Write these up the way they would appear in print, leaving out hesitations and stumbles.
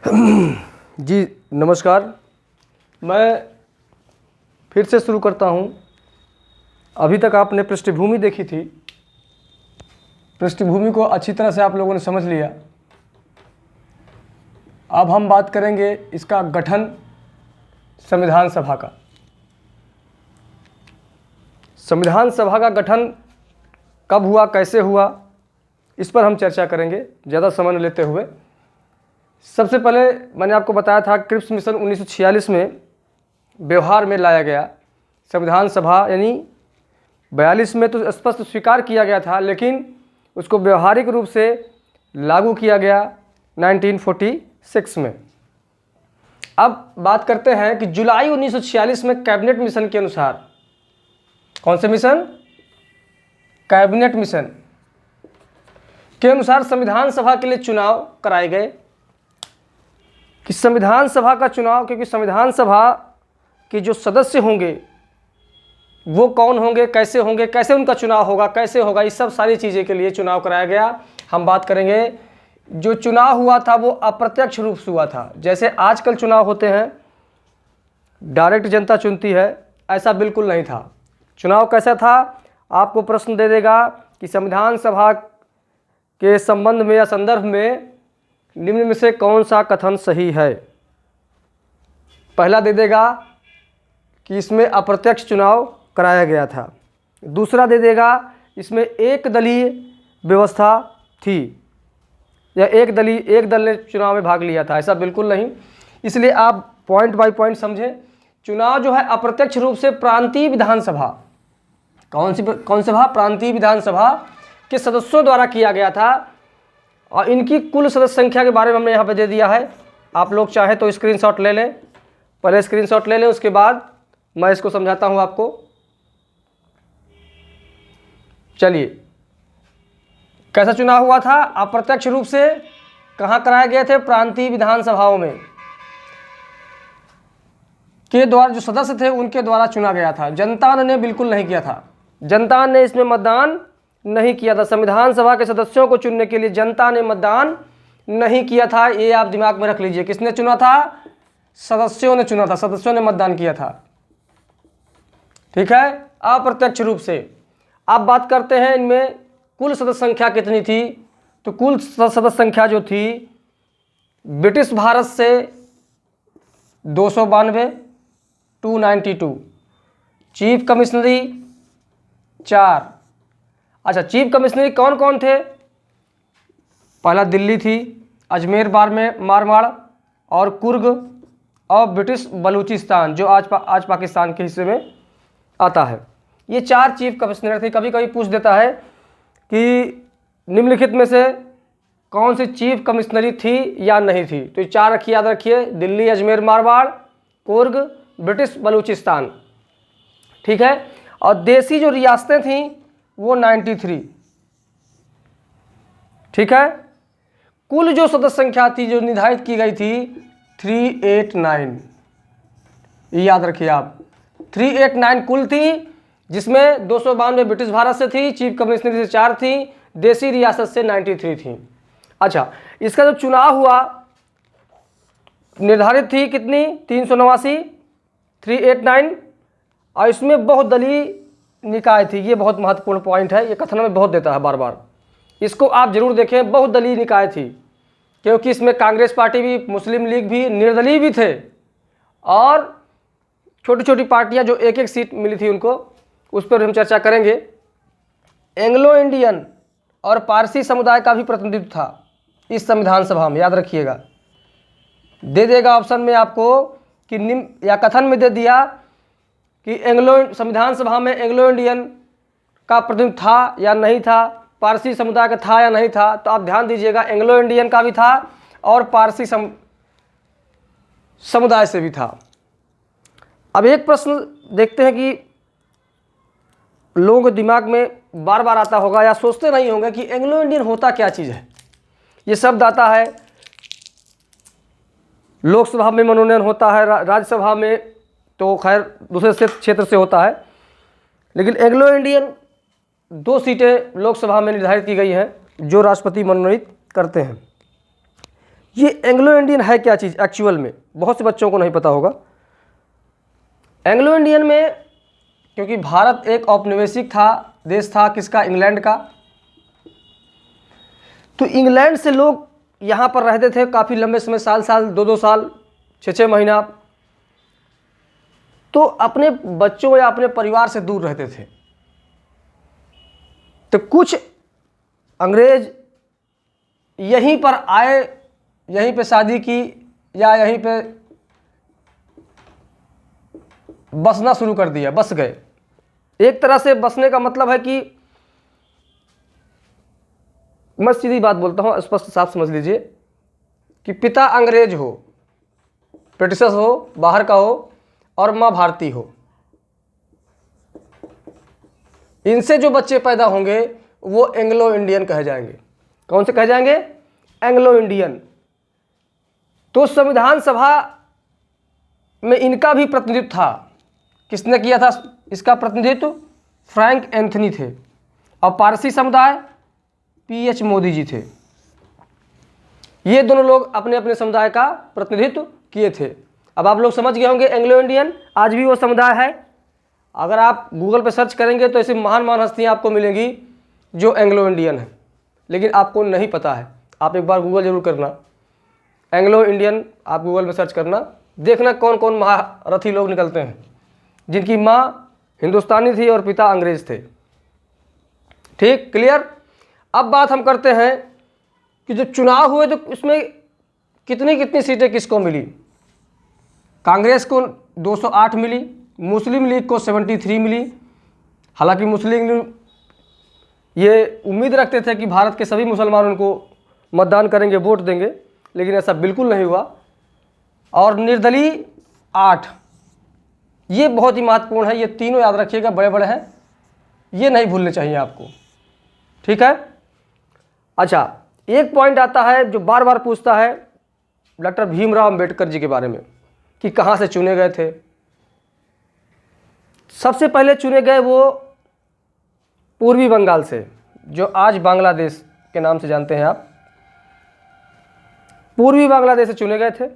जी नमस्कार। मैं फिर से शुरू करता हूँ। अभी तक आपने पृष्ठभूमि देखी थी, पृष्ठभूमि को अच्छी तरह से आप लोगों ने समझ लिया। अब हम बात करेंगे इसका गठन संविधान सभा का। संविधान सभा का गठन कब हुआ, कैसे हुआ, इस पर हम चर्चा करेंगे ज़्यादा समय न लेते हुए। सबसे पहले मैंने आपको बताया था क्रिप्स मिशन 1946 में व्यवहार में लाया गया। संविधान सभा यानी 42 में तो स्पष्ट स्वीकार किया गया था, लेकिन उसको व्यवहारिक रूप से लागू किया गया 1946 में। अब बात करते हैं कि जुलाई 1946 में कैबिनेट मिशन के अनुसार, कौन से मिशन? कैबिनेट मिशन के अनुसार संविधान सभा के लिए चुनाव कराए गए। कि संविधान सभा का चुनाव, क्योंकि संविधान सभा के जो सदस्य होंगे वो कौन होंगे, कैसे होंगे, कैसे उनका चुनाव होगा, कैसे होगा, इस सब सारी चीज़ें के लिए चुनाव कराया गया। हम बात करेंगे जो चुनाव हुआ था वो अप्रत्यक्ष रूप से हुआ था। जैसे आजकल चुनाव होते हैं डायरेक्ट जनता चुनती है, ऐसा बिल्कुल नहीं था। चुनाव कैसा था? आपको प्रश्न दे देगा कि संविधान सभा के संबंध में या संदर्भ में निम्न में से कौन सा कथन सही है। पहला दे देगा कि इसमें अप्रत्यक्ष चुनाव कराया गया था। दूसरा दे देगा इसमें एक दलीय व्यवस्था थी या एक दल ने चुनाव में भाग लिया था। ऐसा बिल्कुल नहीं। इसलिए आप पॉइंट बाय पॉइंट समझें। चुनाव जो है अप्रत्यक्ष रूप से प्रांतीय विधानसभा, कौन सभा? प्रांतीय विधानसभा के सदस्यों द्वारा किया गया था। और इनकी कुल सदस्य संख्या के बारे में हमने यहाँ पे दे दिया है। आप लोग चाहे तो स्क्रीनशॉट ले लें, पहले स्क्रीनशॉट ले लें, उसके बाद मैं इसको समझाता हूँ आपको। चलिए, कैसा चुनाव हुआ था? अप्रत्यक्ष रूप से कहाँ कराए गए थे? प्रांतीय विधानसभाओं में के द्वारा जो सदस्य थे उनके द्वारा चुना गया था। जनता ने बिल्कुल नहीं किया था। जनता ने इसमें मतदान नहीं किया था। संविधान सभा के सदस्यों को चुनने के लिए जनता ने मतदान नहीं किया था। ये आप दिमाग में रख लीजिए। किसने चुना था? सदस्यों ने चुना था, सदस्यों ने मतदान किया था। ठीक है, अप्रत्यक्ष रूप से। अब बात करते हैं इनमें कुल सदस्य संख्या कितनी थी। तो कुल सदस्य संख्या जो थी ब्रिटिश भारत से 292, 292। चीफ कमिश्नरी 4। अच्छा, चीफ कमिश्नरी कौन कौन थे? पहला दिल्ली थी, अजमेर मारवाड़ और कुर्ग और ब्रिटिश बलूचिस्तान जो आज पाकिस्तान के हिस्से में आता है। ये 4 चीफ कमिश्नर थे। कभी कभी पूछ देता है कि निम्नलिखित में से कौन सी चीफ कमिश्नरी थी या नहीं थी। तो ये 4 याद रखिए, दिल्ली, अजमेर मारवाड़, कुर्ग, ब्रिटिश बलूचिस्तान। ठीक है। और देसी जो रियासतें थीं वो 93। ठीक है। कुल जो सदस्य संख्या थी जो निर्धारित की गई थी 389। ये याद रखिए आप, 389 कुल थी, जिसमें 292 ब्रिटिश भारत से थी, चीफ कमिश्नरी से 4 थी, देसी रियासत से 93 थी। अच्छा, इसका जो चुनाव हुआ निर्धारित थी कितनी? 389, 389। और इसमें बहुदलीय निकाय थी। ये बहुत महत्वपूर्ण पॉइंट है, ये कथन में बहुत देता है बार बार, इसको आप जरूर देखें। बहुदलीय निकाय थी क्योंकि इसमें कांग्रेस पार्टी भी, मुस्लिम लीग भी, निर्दलीय भी थे और छोटी छोटी पार्टियां जो एक एक सीट मिली थी उनको, उस पर हम चर्चा करेंगे। एंग्लो इंडियन और पारसी समुदाय का भी प्रतिनिधित्व था इस संविधान सभा में, याद रखिएगा। दे देगा ऑप्शन में आपको कि निम्न, या कथन में दे दिया कि संविधान सभा में एंग्लो इंडियन का प्रतिनिधित्व था या नहीं था, पारसी समुदाय का था या नहीं था। तो आप ध्यान दीजिएगा, एंग्लो इंडियन का भी था और पारसी समुदाय से भी था। अब एक प्रश्न देखते हैं कि लोगों के दिमाग में बार बार आता होगा या सोचते नहीं होंगे कि एंग्लो इंडियन होता क्या चीज़ है। ये शब्द आता है, लोकसभा में मनोनयन होता है, राज्यसभा में तो खैर दूसरे क्षेत्र से होता है, लेकिन एंग्लो इंडियन 2 सीटें लोकसभा में निर्धारित की गई हैं जो राष्ट्रपति मनोनीत करते हैं। ये एंग्लो इंडियन है क्या चीज़ एक्चुअल में, बहुत से बच्चों को नहीं पता होगा। एंग्लो इंडियन में, क्योंकि भारत एक औपनिवेशिक देश था किसका, इंग्लैंड का, तो इंग्लैंड से लोग यहाँ पर रहते थे काफ़ी लंबे समय, साल साल, 2-2 साल, 6-6 महीना, तो अपने बच्चों या अपने परिवार से दूर रहते थे। तो कुछ अंग्रेज यहीं पर आए, यहीं पे शादी की या यहीं पे बसना शुरू कर दिया, बस गए। एक तरह से बसने का मतलब है कि, मैं सीधी बात बोलता हूँ, स्पष्ट साफ समझ लीजिए, कि पिता अंग्रेज हो, ब्रिटिशर्स हो, बाहर का हो, और माँ भारतीय हो, इनसे जो बच्चे पैदा होंगे वो एंग्लो इंडियन कहे जाएंगे। कौन से कहे जाएंगे? Anglo Indian. तो संविधान सभा में इनका भी प्रतिनिधित्व था। किसने किया था इसका प्रतिनिधित्व? फ्रैंक एंथनी थे। और पारसी समुदाय पीएच मोदी जी थे। ये दोनों लोग अपने अपने समुदाय का प्रतिनिधित्व किए थे। अब आप लोग समझ गए होंगे एंग्लो इंडियन आज भी वो समुदाय है। अगर आप गूगल पर सर्च करेंगे तो ऐसी महान महान हस्तियाँ आपको मिलेंगी जो एंग्लो इंडियन है, लेकिन आपको नहीं पता है। आप एक बार गूगल जरूर करना, एंग्लो इंडियन आप गूगल में सर्च करना, देखना कौन कौन महारथी लोग निकलते हैं जिनकी माँ हिंदुस्तानी थी और पिता अंग्रेज थे। ठीक, क्लियर। अब बात हम करते हैं कि जो चुनाव हुए तो उसमें कितनी कितनी सीटें किसको मिली। कांग्रेस को 208 मिली, मुस्लिम लीग को 73 मिली। हालांकि मुस्लिम लीग ये उम्मीद रखते थे कि भारत के सभी मुसलमान उनको मतदान करेंगे, वोट देंगे, लेकिन ऐसा बिल्कुल नहीं हुआ। और निर्दलीय 8। ये बहुत ही महत्वपूर्ण है, ये तीनों याद रखिएगा, बड़े बड़े हैं, ये नहीं भूलने चाहिए आपको। ठीक है। अच्छा, एक पॉइंट आता है जो बार बार पूछता है डॉक्टर भीमराव अंबेडकर जी के बारे में कि कहाँ से चुने गए थे। सबसे पहले चुने गए वो पूर्वी बंगाल से, जो आज बांग्लादेश के नाम से जानते हैं आप। पूर्वी बांग्लादेश से चुने गए थे,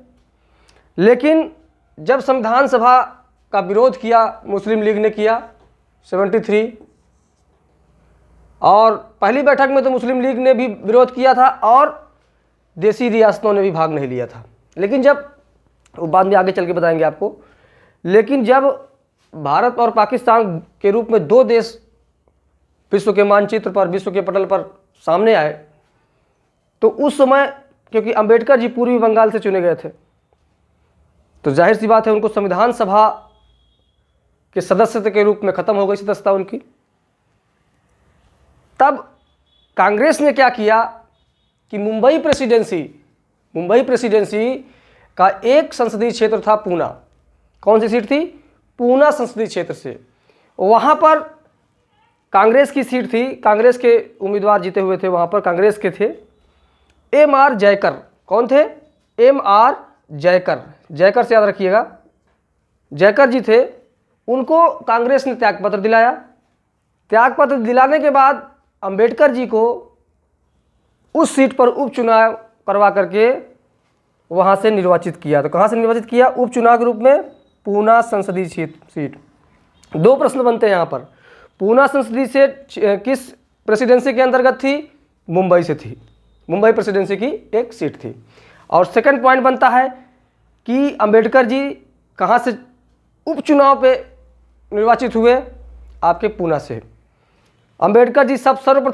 लेकिन जब संविधान सभा का विरोध किया मुस्लिम लीग ने किया 73, और पहली बैठक में तो मुस्लिम लीग ने भी विरोध किया था और देसी रियासतों ने भी भाग नहीं लिया था। लेकिन जब, वो बाद में आगे चल के बताएंगे आपको, लेकिन जब भारत और पाकिस्तान के रूप में 2 देश विश्व के मानचित्र पर, विश्व के पटल पर सामने आए, तो उस समय क्योंकि अंबेडकर जी पूर्वी बंगाल से चुने गए थे, तो जाहिर सी बात है उनको संविधान सभा के सदस्य के रूप में ख़त्म हो गई सदस्यता उनकी। तब कांग्रेस ने क्या किया कि मुंबई प्रेसिडेंसी का एक संसदीय क्षेत्र था पूना। कौन सी सीट थी? पूना संसदीय क्षेत्र से। वहाँ पर कांग्रेस की सीट थी, कांग्रेस के उम्मीदवार जीते हुए थे, वहाँ पर कांग्रेस के थे M.R. जयकर। कौन थे? M.R. जयकर। जयकर से याद रखिएगा, जयकर जी थे। उनको कांग्रेस ने त्यागपत्र दिलाया। त्यागपत्र दिलाने के बाद अंबेडकर जी को उस सीट पर उपचुनाव करवा करके वहाँ से निर्वाचित किया। तो कहाँ से निर्वाचित किया? उपचुनाव के रूप में पूना संसदीय सीट। 2 प्रश्न बनते हैं यहाँ पर। पूना संसदीय सीट किस प्रेसिडेंसी के अंतर्गत थी? मुंबई से थी। मुंबई प्रेसिडेंसी की एक सीट थी। और सेकंड पॉइंट बनता है कि अंबेडकर जी कहाँ से उपचुनाव पे निर्वाचित हुए? आपके पूना से। अंबेडकर जी सर्वप्रथम